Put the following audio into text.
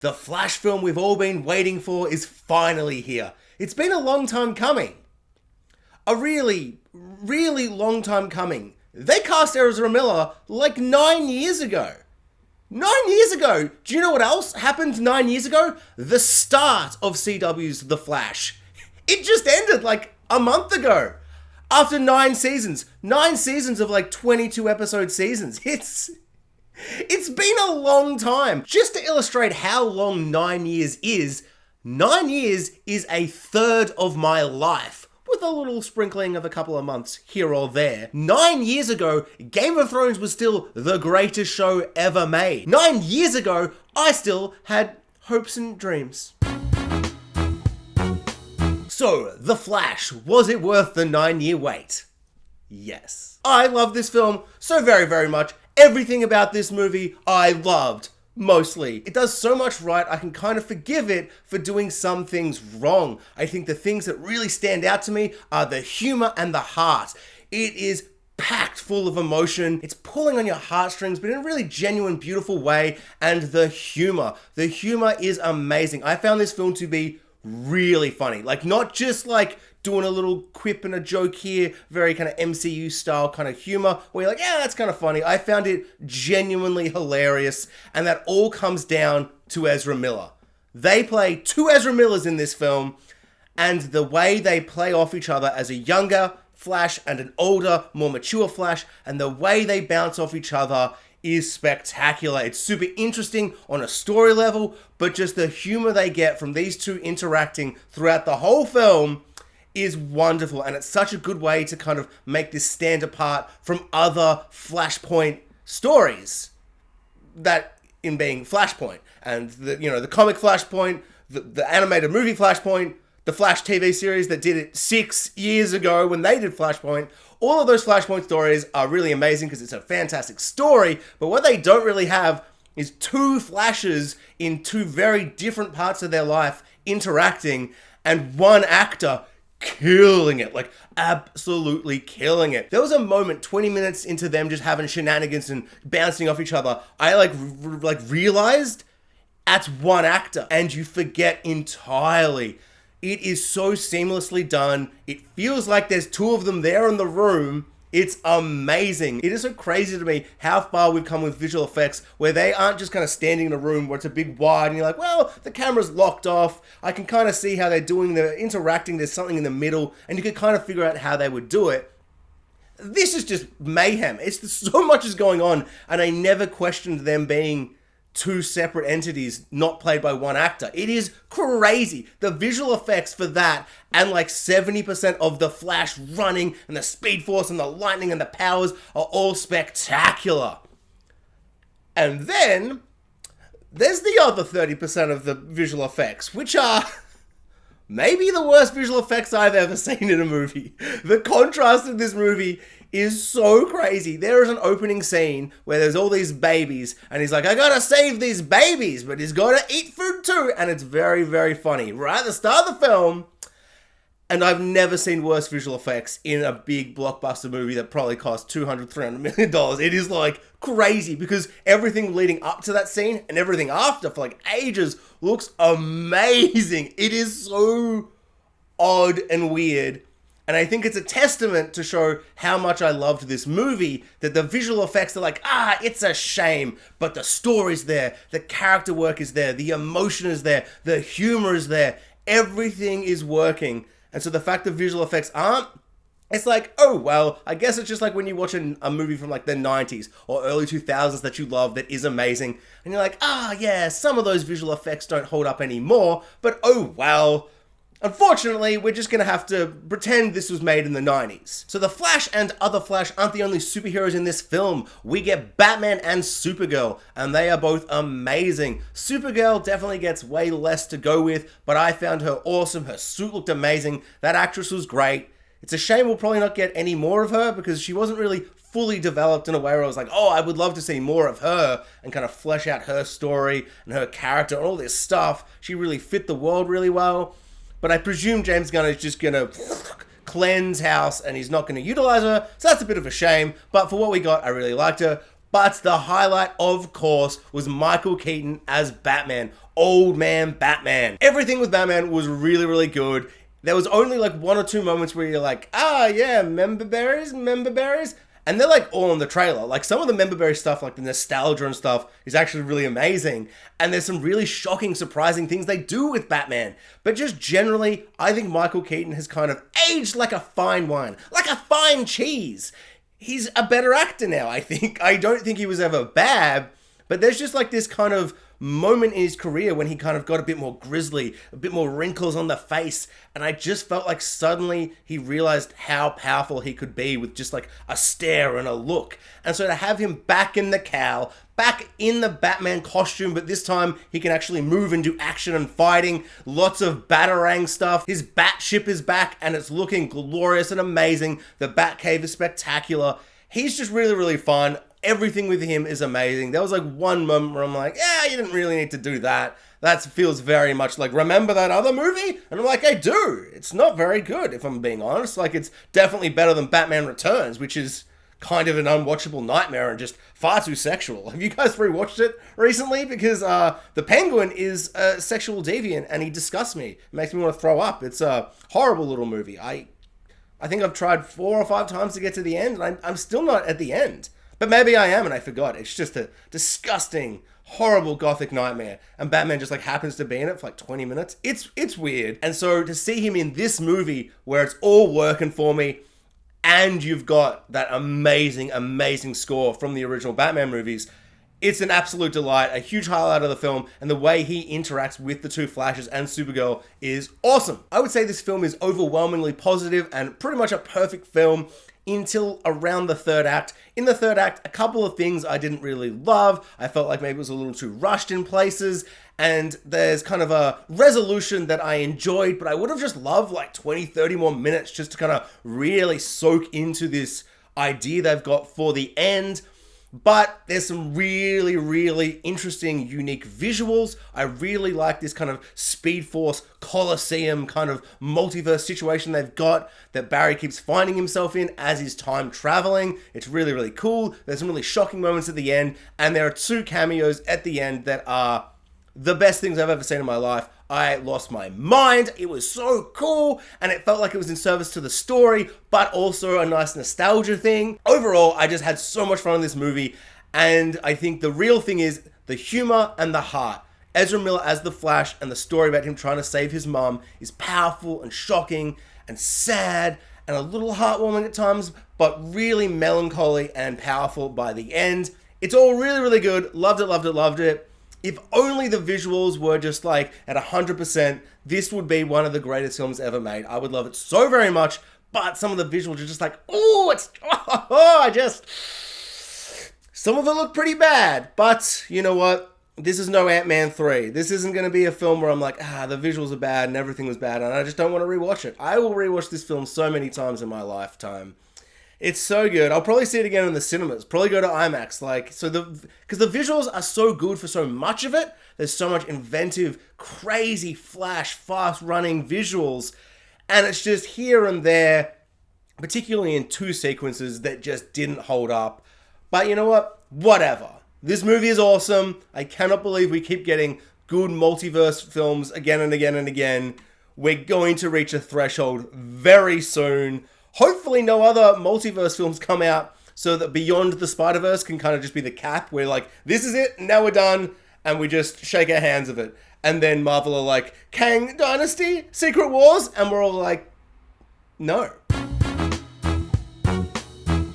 The Flash film we've all been waiting for is finally here. It's been a long time coming. A really, really long time coming. They cast Ezra Miller like 9 years ago. 9 years ago! Do you know what else happened 9 years ago? The start of CW's The Flash. It just ended like a month ago. After 9 seasons. 9 seasons of like 22 episode seasons. It's been a long time. Just to illustrate how long 9 years is, 9 years is a third of my life, with a little sprinkling of a couple of months here or there. 9 years ago, Game of Thrones was still the greatest show ever made. 9 years ago, I still had hopes and dreams. So, The Flash, was it worth the 9-year wait? Yes. I love this film so very, very much. Everything about this movie I loved, mostly. It does so much right, I can kind of forgive it for doing some things wrong. I think the things that really stand out to me are the humor and the heart. It is packed full of emotion. It's pulling on your heartstrings, but in a really genuine, beautiful way. And the humor. The humor is amazing. I found this film to be really funny. Like, not just like doing a little quip and a joke here, very kind of MCU style kind of humor, where you're like, yeah, that's kind of funny. I found it genuinely hilarious, and that all comes down to Ezra Miller. They play two Ezra Millers in this film, and the way they play off each other as a younger Flash and an older, more mature Flash, and the way they bounce off each other is spectacular. It's super interesting on a story level, but just the humor they get from these two interacting throughout the whole film is wonderful, and it's such a good way to kind of make this stand apart from other Flashpoint stories, that in being Flashpoint, and the comic Flashpoint, the animated movie Flashpoint, the Flash TV series that did it 6 years ago when they did Flashpoint. All of those Flashpoint stories are really amazing because it's a fantastic story, but what they don't really have is two Flashes in two very different parts of their life interacting, and one actor killing it, like absolutely killing it. There was a moment 20 minutes into them just having shenanigans and bouncing off each other, I realized that's one actor, and you forget entirely. It is so seamlessly done. It feels like there's two of them there in the room. It's amazing. It is so crazy to me how far we've come with visual effects, where they aren't just kind of standing in a room where it's a big wide and you're like, well, the camera's locked off. I can kind of see how they're doing the interacting. There's something in the middle, and you can kind of figure out how they would do it. This is just mayhem. It's so much is going on, and I never questioned them being two separate entities not played by one actor. It is crazy. The visual effects for that, and like 70% of the Flash running and the Speed Force and the lightning and the powers are all spectacular. And then there's the other 30% of the visual effects, which are maybe the worst visual effects I've ever seen in a movie. The contrast in this movie is so crazy. There is an opening scene where there's all these babies, and he's like, I gotta save these babies, but he's gotta eat food too, and it's very, very funny. Right at the start of the film, and I've never seen worse visual effects in a big blockbuster movie that probably cost $200-300 million. It is like crazy, because everything leading up to that scene and everything after for like ages looks amazing. It is so odd and weird. And I think it's a testament to show how much I loved this movie, that the visual effects are like, it's a shame, but the story's there, the character work is there, the emotion is there, the humor is there, everything is working. And so the fact that visual effects aren't, it's like, oh, well, I guess it's just like when you watch a movie from like the 90s or early 2000s that you love that is amazing, and you're like, yeah, some of those visual effects don't hold up anymore, but oh, well. Unfortunately, we're just gonna have to pretend this was made in the 90s. So the Flash and other Flash aren't the only superheroes in this film. We get Batman and Supergirl, and they are both amazing. Supergirl definitely gets way less to go with, but I found her awesome. Her suit looked amazing. That actress was great. It's a shame we'll probably not get any more of her, because she wasn't really fully developed in a way where I was like, I would love to see more of her and kind of flesh out her story and her character and all this stuff. She really fit the world really well. But I presume James Gunn is just going to cleanse house and he's not going to utilize her. So that's a bit of a shame. But for what we got, I really liked her. But the highlight, of course, was Michael Keaton as Batman. Old man Batman. Everything with Batman was really, really good. There was only like one or two moments where you're like, ah, yeah, member berries. And they're like all in the trailer. Like some of the member berry stuff, like the nostalgia and stuff, is actually really amazing. And there's some really shocking, surprising things they do with Batman. But just generally, I think Michael Keaton has kind of aged like a fine wine, like a fine cheese. He's a better actor now, I think. I don't think he was ever bad, but there's just like this kind of moment in his career when he kind of got a bit more grisly, a bit more wrinkles on the face, and I just felt like suddenly he realized how powerful he could be with just like a stare and a look. And so to have him back in the cowl, back in the Batman costume, but this time he can actually move and do action and fighting, lots of Batarang stuff. His bat ship is back and it's looking glorious and amazing. The Batcave is spectacular. He's just really, really fun. Everything with him is amazing. There was like one moment where I'm like, yeah, you didn't really need to do that. That feels very much like, remember that other movie? And I'm like, I do. It's not very good, if I'm being honest. Like, it's definitely better than Batman Returns, which is kind of an unwatchable nightmare and just far too sexual. Have you guys rewatched it recently? Because the Penguin is a sexual deviant and he disgusts me. It makes me want to throw up. It's a horrible little movie. I think I've tried 4 or 5 times to get to the end, and I'm still not at the end. But maybe I am and I forgot. It's just a disgusting, horrible gothic nightmare. And Batman just like happens to be in it for like 20 minutes. It's weird. And so to see him in this movie where it's all working for me and you've got that amazing, amazing score from the original Batman movies, it's an absolute delight, a huge highlight of the film, and the way he interacts with the two Flashes and Supergirl is awesome. I would say this film is overwhelmingly positive and pretty much a perfect film until around the third act. In the third act, a couple of things I didn't really love. I felt like maybe it was a little too rushed in places, and there's kind of a resolution that I enjoyed, but I would have just loved like 20, 30 more minutes just to kind of really soak into this idea they've got for the end. But there's some really, really interesting, unique visuals. I really like this kind of Speed Force Coliseum kind of multiverse situation they've got that Barry keeps finding himself in as he's time traveling. It's really, really cool. There's some really shocking moments at the end, and there are 2 cameos at the end that are the best things I've ever seen in my life. I lost my mind. It was so cool, and it felt like it was in service to the story, but also a nice nostalgia thing. Overall, I just had so much fun in this movie, and I think the real thing is the humor and the heart. Ezra Miller as the Flash and the story about him trying to save his mom is powerful and shocking and sad and a little heartwarming at times, but really melancholy and powerful by the end. It's all really, really good. Loved it, loved it, loved it. If only the visuals were just like at 100%, this would be one of the greatest films ever made. I would love it so very much, but some of the visuals are just like, some of it look pretty bad, but you know what? This is no Ant-Man 3. This isn't going to be a film where I'm like, the visuals are bad and everything was bad, and I just don't want to rewatch it. I will rewatch this film so many times in my lifetime. It's so good. I'll probably see it again in the cinemas. Probably go to IMAX. Because the visuals are so good for so much of it. There's so much inventive, crazy, flash, fast-running visuals. And it's just here and there, particularly in 2 sequences that just didn't hold up. But you know what? Whatever. This movie is awesome. I cannot believe we keep getting good multiverse films again and again and again. We're going to reach a threshold very soon. Hopefully no other multiverse films come out so that Beyond the Spider-Verse can kind of just be the cap. We're like, this is it, now we're done, and we just shake our hands of it. And then Marvel are like, Kang Dynasty, Secret Wars, and we're all like, no.